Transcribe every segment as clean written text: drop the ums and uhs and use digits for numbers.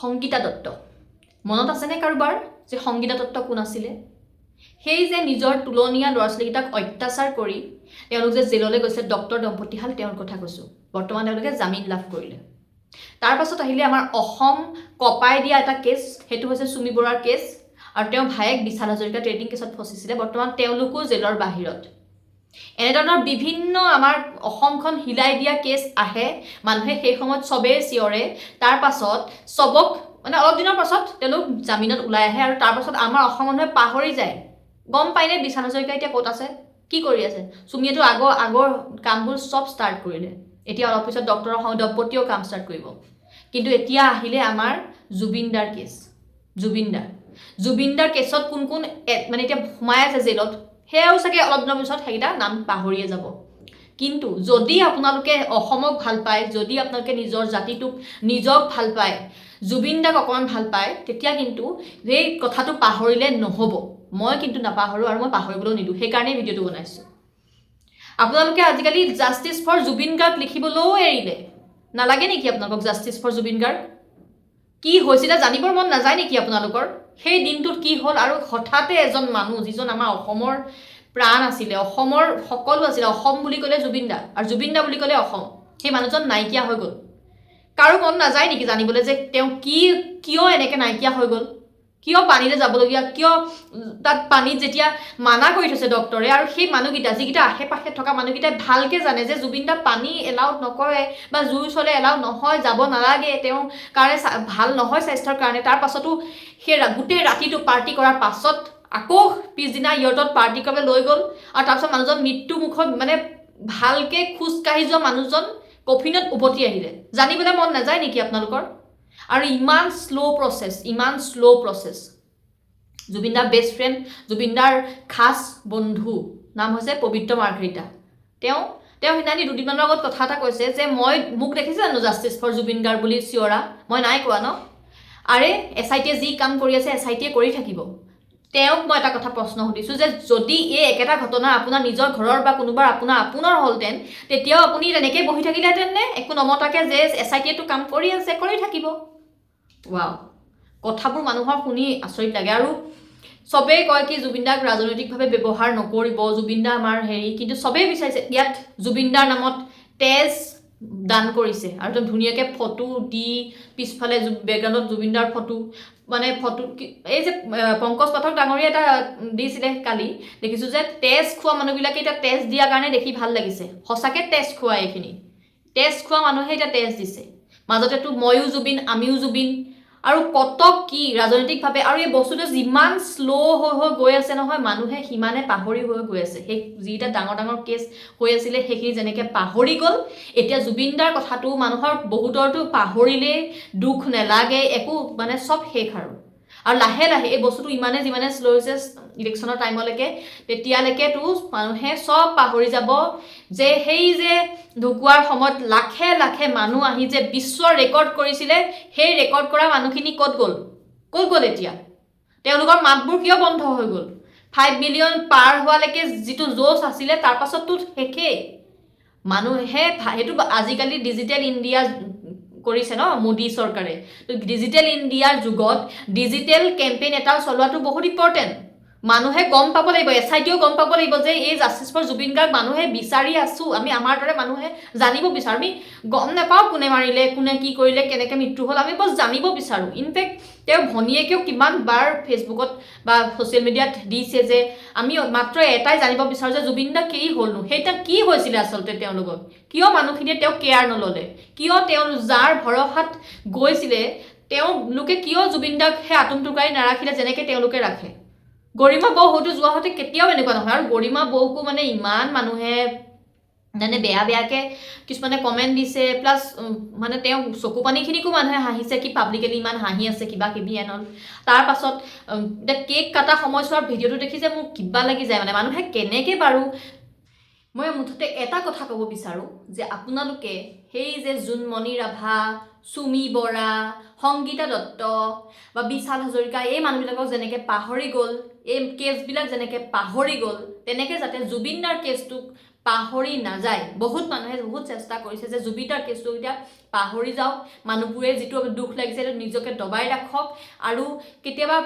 সংগীতা দত্ত মনত আছেনে কাৰোবাৰ যে সংগীতা দত্ত কোন আছিলে সেই যে নিজৰ তুলনীয়া ল'ৰা ছোৱালীকেইটাক অত্যাচাৰ কৰি তেওঁলোক যে জেললৈ গৈছে ডক্টৰ দম্পতীহাল তেওঁৰ কথা কৈছোঁ বৰ্তমান তেওঁলোকে জামিন লাভ কৰিলে তাৰ পাছত আহিলে আমাৰ অসম কপাই দিয়া এটা কেছ সেইটো হৈছে চুমি বৰাৰ কেছ আৰু তেওঁ ভায়েক বিশাল হাজৰিকা ট্ৰেডিং কেছত ফচিছিলে বৰ্তমান তেওঁলোকো জেলৰ বাহিৰত এনেধৰণৰ বিভিন্ন আমাৰ অসমখন হিলাই দিয়া কেছ আহে মানুহে সেই সময়ত চবেই চিঞৰে তাৰ পাছত চবক মানে অলপ দিনৰ পাছত তেওঁলোক জামিনত ওলাই আহে আৰু তাৰ পাছত আমাৰ অসম মানুহে পাহৰি যায় গম পাইনে বিশাল হাজৰিকা এতিয়া ক'ত আছে কি কৰি আছে চুমিয়েতো আগৰ কামবোৰ চব ষ্টাৰ্ট কৰিলে এতিয়া অলপ পিছত ডক্টৰৰ দম্পতীয়েও কাম ষ্টাৰ্ট কৰিব কিন্তু এতিয়া আহিলে আমাৰ জুবিনদাৰ কেছ জুবিনদাৰ কেছত কোন কোন মানে এতিয়া সোমাই আছে জেলত সেয়াও চাগে অলপ দিনৰ পিছত সেইকেইটা নাম পাহৰিয়ে যাব কিন্তু যদি আপোনালোকে অসমক ভাল পায় যদি আপোনালোকে নিজৰ জাতিটোক নিজক ভাল পায় জুবিনদাক অকণমান ভাল পায় তেতিয়া কিন্তু এই কথাটো পাহৰিলে নহ'ব মই কিন্তু নাপাহৰোঁ আৰু মই পাহৰিবলৈও নিদিওঁ সেইকাৰণেই ভিডিঅ'টো বনাইছোঁ আপোনালোকে আজিকালি জাষ্টিছ ফৰ জুবিন গাৰ্গ লিখিবলৈও এৰিলে নালাগে নেকি আপোনালোকক জাষ্টিছ ফৰ জুবিন গাৰ্গ কি হৈছিলে জানিবৰ মন নাযায় নেকি আপোনালোকৰ সেই দিনটোত কি হ'ল আৰু হঠাতে এজন মানুহ যিজন আমাৰ অসমৰ প্ৰাণ আছিলে অসমৰ সকলো আছিলে অসম বুলি ক'লে জুবিনদা আৰু জুবিনদা বুলি ক'লে অসম সেই মানুহজন নাইকিয়া হৈ গ'ল কাৰো মন নাযায় নেকি জানিবলৈ যে তেওঁ কিয় এনেকৈ নাইকিয়া হৈ গ'ল কিয় পানীলৈ যাবলগীয়া কিয় তাত পানীত যেতিয়া মানা কৰি থৈছে ডক্টৰে আৰু সেই মানুহকেইটা যিকেইটা আশে পাশে থকা মানুহকেইটাই ভালকৈ জানে যে জুবিনদা পানী এলাউড নকৰে বা জুই চলে এলাউড নহয় যাব নালাগে তেওঁৰ কাৰণে ভাল নহয় স্বাস্থ্যৰ কাৰণে তাৰ পাছতো সেই গোটেই ৰাতিটো পাৰ্টি কৰাৰ পাছত আকৌ পিছদিনা ইয়ৰ্টত পাৰ্টি কৰিবলৈ লৈ গ'ল আৰু তাৰপিছত মানুহজন মৃত্যু মুখত মানে ভালকৈ খোজকাঢ়ি যোৱা মানুহজন কফিনত উভতি আহিলে জানিবলৈ মন নাযায় নেকি আপোনালোকৰ আৰু ইমান শ্ল' প্ৰচেছ জুবিনদাৰ বেষ্ট ফ্ৰেণ্ড জুবিনদাৰ খাস বন্ধু নাম হৈছে পবিত্ৰ মাৰ্ঘেৰিটা তেওঁ সেইদিনানি দুদিনমানৰ আগত কথা এটা কৈছে যে মোক দেখিছে জানো জাষ্টিছ ফৰ জুবিন গাৰ্গ বুলি চিঞৰা মই নাই কোৱা ন আৰে SITয়ে যি কাম কৰি আছে SITয়ে কৰি থাকিব তেওঁক মই এটা কথা প্ৰশ্ন সুধিছোঁ যে যদি এই একেটা ঘটনা আপোনাৰ নিজৰ ঘৰৰ বা কোনোবাৰ আপোনাৰ হ'লহেঁতেন তেতিয়াও আপুনি তেনেকৈ বহি থাকিলেহেঁতেন নে একো নমতাকৈ যে SITয়েটো কাম কৰি আছে কৰি থাকিব ৱাও কথাবোৰ মানুহৰ শুনি আচৰিত লাগে আৰু চবেই কয় কি জুবিনদাক ৰাজনৈতিকভাৱে ব্যৱহাৰ নকৰিব জুবিনদা আমাৰ কিন্তু চবেই বিচাৰিছে ইয়াত জুবিনদাৰ নামত তেজ দান কৰিছে আৰু একদম ধুনীয়াকৈ ফটো দি পিছফালে বেকগ্ৰাউণ্ডত জুবিনদাৰ ফটো মানে ফটো এই যে পংকজ পাঠক ডাঙৰীয়া এটা দিছিলে কালি দেখিছোঁ যে তেজ খোৱা মানুহবিলাকে এতিয়া তেজ দিয়াৰ কাৰণে দেখি ভাল লাগিছে সঁচাকৈ তেজ খোৱা এইখিনি তেজ খোৱা মানুহে এতিয়া তেজ দিছে মাজতেতো ময়ো জুবিন আমিও জুবিন আৰু কত কি ৰাজনৈতিকভাৱে আৰু এই বস্তুটো যিমান শ্ল' হৈ গৈ আছে নহয় মানুহে সিমানে পাহৰি হৈ গৈ আছে সেই যিটা ডাঙৰ কেছ হৈ আছিলে সেইখিনি যেনেকৈ পাহৰি গ'ল এতিয়া জুবিনদাৰ কথাটো মানুহৰ বহুতৰটো পাহৰিলেই দুখ নেলাগে একো মানে চব শেষ আৰু লাহে লাহে এই বস্তুটো যিমানে শ্ল' হৈছে ইলেকশ্যনৰ টাইমলৈকে তেতিয়ালৈকেতো মানুহে চব পাহৰি যাব যে সেই যে ঢুকুৱাৰ সময়ত লাখে মানুহ আহি যে বিশ্ব ৰেকৰ্ড কৰিছিলে সেই ৰেকৰ্ড কৰা মানুহখিনি ক'ত গ'ল এতিয়া তেওঁলোকৰ মাতবোৰ কিয় বন্ধ হৈ গ'ল 5 মিলিয়ন পাৰ হোৱালৈকে যিটো জোচ আছিলে তাৰ পাছততো শেষেই মানুহে সেইটো আজিকালি ডিজিটেল ইণ্ডিয়া কৰিছে ন মোদী চৰকাৰে তো ডিজিটেল ইণ্ডিয়াৰ যুগত ডিজিটেল কেম্পেইন এটা চলোৱাটো বহুত ইম্পৰ্টেণ্ট মানুহে গম পাব লাগিব SITয়েও গম পাব লাগিব যে এই জাষ্টিছ ফৰ জুবিন গাৰ্গ মানুহে বিচাৰি আছোঁ আমি আমাৰ দৰে মানুহে জানিব বিচাৰোঁ আমি গম নাপাওঁ কোনে মাৰিলে কোনে কি কৰিলে কেনেকৈ মৃত্যু হ'ল আমি বছ জানিব বিচাৰোঁ ইনফেক্ট তেওঁ ভনীয়েকেও কিমানবাৰ ফেচবুকত বা ছ'চিয়েল মিডিয়াত দিছে যে আমি মাত্ৰ এটাই জানিব বিচাৰোঁ যে জুবিন দা কি হ'লনো সেইটা কি হৈছিলে আচলতে তেওঁলোকক কিয় মানুহখিনিয়ে তেওঁক কেয়াৰ নল'লে কিয় তেওঁ যাৰ ভৰসাত গৈছিলে তেওঁলোকে কিয় জুবিন দাক সেই আতুম টোকাৰি নাৰাখিলে যেনেকৈ তেওঁলোকে ৰাখে গৰিমা বৌ হয়তো যোৱা হতে কেতিয়াও এনেকুৱা নহয় আৰু গৰিমা বৌকো মানে ইমান মানুহে মানে বেয়াকৈ কিছুমানে কমেণ্ট দিছে প্লাছ মানে তেওঁ চকু পানীখিনিকো মানুহে হাঁহিছে কি পাব্লিকেলি ইমান হাঁহি আছে কিবা কিবি এনল তাৰ পাছত এতিয়া কেক কাটা সময়ছোৱাৰ ভিডিঅ'টো দেখি যে মোৰ কিবা লাগি যায় মানে মানুহে কেনেকৈ বাৰু মই মুঠতে এটা কথা ক'ব বিচাৰোঁ যে আপোনালোকে সেই যে জোনমণি ৰাভা চুমি বৰা সংগীতা দত্ত বা বিশাল হাজৰিকা এই মানুহবিলাকক যেনেকৈ পাহৰি গ'ল এই কেছবিলাক যেনেকৈ পাহৰি গ'ল তেনেকৈ যাতে জুবিনদাৰ কেছটোক পাহৰি নাযায়। বহুত মানুহে বহুত চেষ্টা কৰিছে যে জুবিনদাৰ কেছটো এতিয়া পাহৰি যাওক, মানুহবোৰে যিটো দুখ লাগিছে সেইটো নিজকে দবাই ৰাখক, আৰু কেতিয়াবা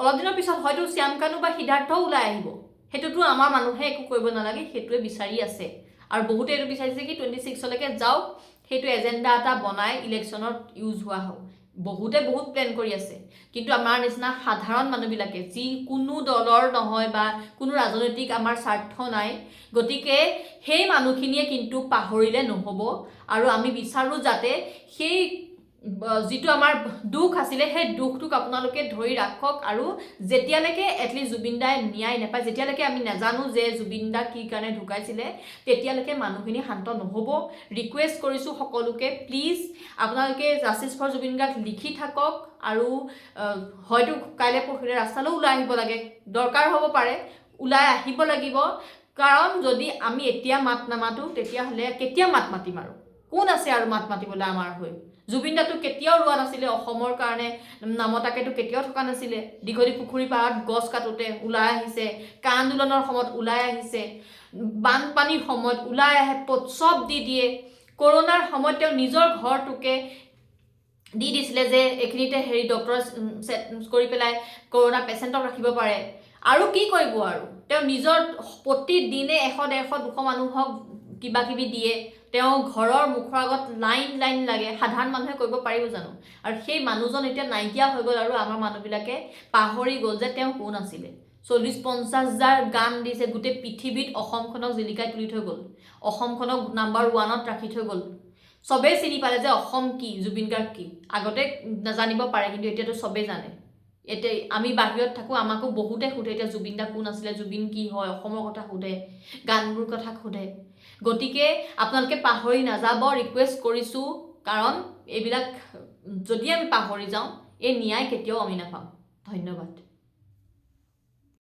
অলপ দিনৰ পিছত হয়তো শ্যামকানু বা সিদ্ধাৰ্থও ওলাই আহিব, সেইটোতো আমাৰ মানুহে একো কৰিব নালাগে, সেইটোৱে বিচাৰি আছে। আৰু বহুতে এইটো বিচাৰিছে কি 26লৈকে যাওক, সেইটো এজেণ্ডা এটা বনাই ইলেকশ্যনত ইউজ হোৱা হওক। বহুতে বহুত প্লেন কৰি আছে, কিন্তু আমাৰ নিচিনা সাধাৰণ মানুহবিলাকে যি কোনো দলৰ নহয় বা কোনো ৰাজনৈতিক আমাৰ স্বাৰ্থ নাই, গতিকে সেই মানুহখিনিয়ে কিন্তু পাহৰিলে নহ'ব। আৰু আমি বিচাৰোঁ যাতে সেই যিটো আমাৰ দুখ আছিলে সেই দুখটোক আপোনালোকে ধৰি ৰাখক, আৰু যেতিয়ালৈকে এটলিষ্ট জুবিনদাই ন্যায় নাপায়, যেতিয়ালৈকে আমি নাজানো যে জুবিনদা কি কাৰণে ঢুকাইছিলে, তেতিয়ালৈকে মানুহখিনি শান্ত নহ'ব। ৰিকুৱেষ্ট কৰিছোঁ সকলোকে, প্লিজ আপোনালোকে জাষ্টিছ ফৰ জুবিন গাৰ্গ লিখি থাকক, আৰু হয়তো কাইলৈ পৰহিলৈ ৰাস্তালৈও ওলাই আহিব লাগে, দৰকাৰ হ'ব পাৰে, ওলাই আহিব লাগিব। কাৰণ যদি আমি এতিয়া মাত নামাতো তেতিয়াহ'লে কেতিয়া মাত মাতিম? আৰু কোন আছে আৰু মাত মাতিবলৈ আমাৰ হৈ? জুবিনদাটো কেতিয়াও ৰোৱা নাছিলে অসমৰ কাৰণে, নামতাকেতো কেতিয়াও থকা নাছিলে। দীঘলী পুখুৰী পাৰত গছ কাটোতে ওলাই আহিছে, কা আন্দোলনৰ সময়ত ওলাই আহিছে, বানপানীৰ সময়ত ওলাই আহে, চব দি দিয়ে। কৰোণাৰ সময়ত তেওঁ নিজৰ ঘৰটোকে দি দিছিলে যে এইখিনিতে ডক্টৰ কৰি পেলাই কৰোণা পেচেণ্টক ৰাখিব পাৰে। আৰু কি কৰিব? আৰু তেওঁ নিজৰ প্ৰতিদিনে 100-150-200 মানুহক কিবা কিবি দিয়ে, তেওঁ ঘৰৰ মুখৰ আগত লাইন লাগে, সাধাৰণ মানুহে কৰিব পাৰিব জানো? আৰু সেই মানুহজন এতিয়া নাইকিয়া হৈ গ'ল, আৰু আমাৰ মানুহবিলাকে পাহৰি গ'ল যে তেওঁ কোন আছিলে। 40-50 গান দিছে, গোটেই পৃথিৱীত অসমখনক জিলিকাই তুলি থৈ গ'ল, অসমখনক নাম্বাৰ 1ত ৰাখি থৈ গ'ল। চবেই চিনি পালে যে অসম কি, জুবিন গাৰ্গ কি। আগতে নাজানিব পাৰে, কিন্তু এতিয়াতো চবেই জানে। এতিয়া আমি বাহিৰত থাকোঁ, আমাকো বহুতে সোধে এতিয়া জুবিনদা কোন আছিলে, জুবিন কি হয়, অসমৰ কথা সোধে, গানবোৰ কথা সোধে। গতিকে আপোনালোকে পাহৰি নাযাব, ৰিকুৱেষ্ট কৰিছোঁ। কাৰণ এইবিলাক যদি আমি পাহৰি যাওঁ, এই ন্যায় কেতিয়াও আমি নাপাম। ধন্যবাদ।